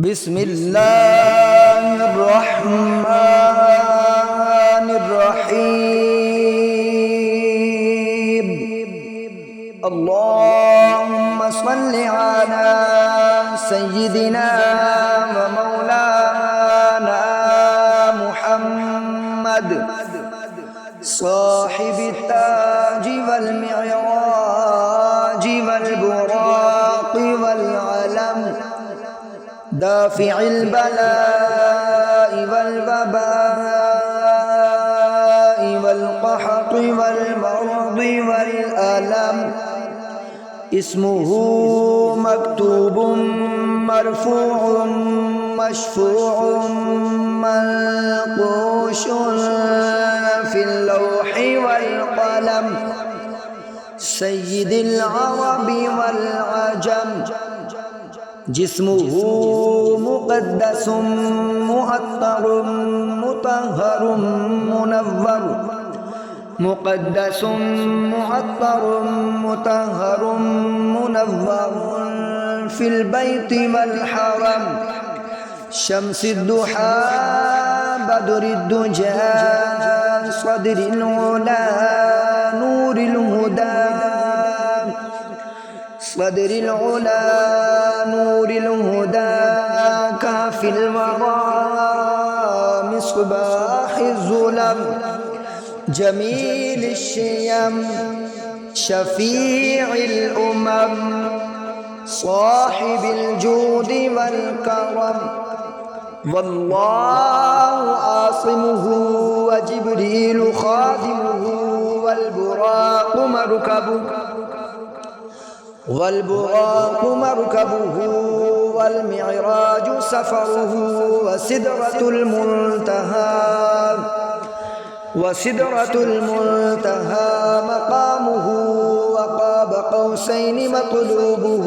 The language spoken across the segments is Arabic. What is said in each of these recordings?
بسم الله الرحمن الرحيم. اللهم صل على سيدنا ومولانا محمد صاحب التاج والمعراج والبراق والعلم، دافع البلاء والوباء والقحط والمرض والألم. اسمه مكتوب مرفوع مشفوع منقوش في اللوح والقلم. سيد العرب والعجم، جسمه مقدس مؤطر مطهر منور، مقدس مؤطر مطهر منور في البيت والحرم. شمس الضحى بدر الدجى صدر العلا نور الهدى، صدر العلا نور الهدى كافي الورى مصباح الظلم. جميل الشيم شفيع الأمم، صاحب الجود والكرم. والله عاصمه وجبريل خادمه والبراق مركبه، والبراق مركبه والمعراج سفره. وسدرة المنتهى، وسدرة المنتهى مقامه. وقاب قوسين مطلوبه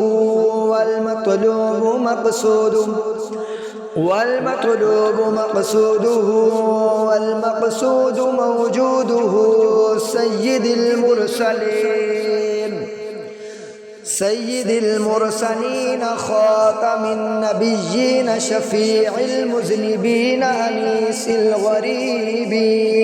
والمطلوب مقصوده، والمطلوب مقصوده والمقصود موجوده. سيد المرسلين، سيد المرسلين خاتم النبيين شفيع المذنبين أنيس الغريبين،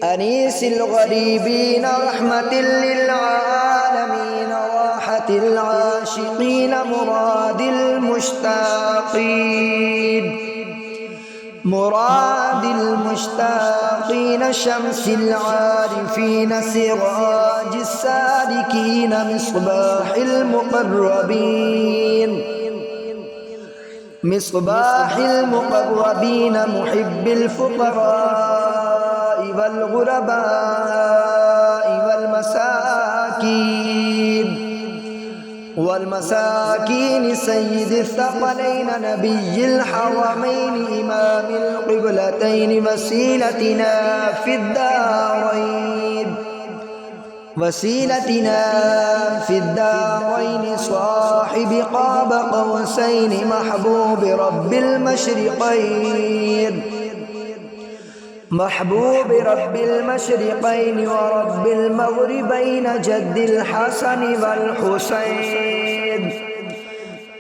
أنيس الغريبين رحمة للعالمين راحة العاشقين مراد المشتاقين، مراد المشتاقين. شمس العارفين سراج السالكين مصباح المقربين، مصباح المقربين محب الفقراء والغرباء والمساكين، والمساكين. سيد الثقلين نبي الحرمين إمام القبلتين وسيلتنا في الدارين، وسيلتنا في الدارين. صاحب قاب قوسين محبوب رب المشرقين، محبوب رب المشرقين ورب المغربين جد الحسن والحسين.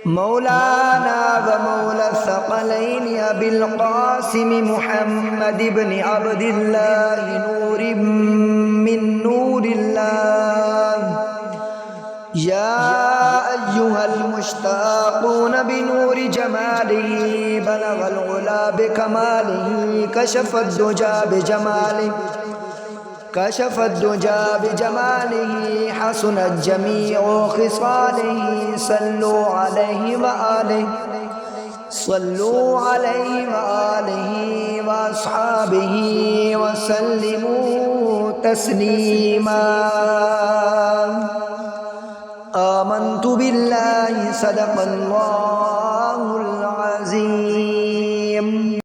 مولانا ومولى الثقلين أبي القاسم محمد بن عبد الله نور من نور الله. يا أيها المشتاقون بنور جماله بلغ العلا بكماله. كشف الدجى بجماله، كشف الدجى بجماله حسنت جميع خصاله. صلوا عليه وآله، صلوا عليه وآله وأصحابه وسلموا تسليما. آمنت بالله صدق الله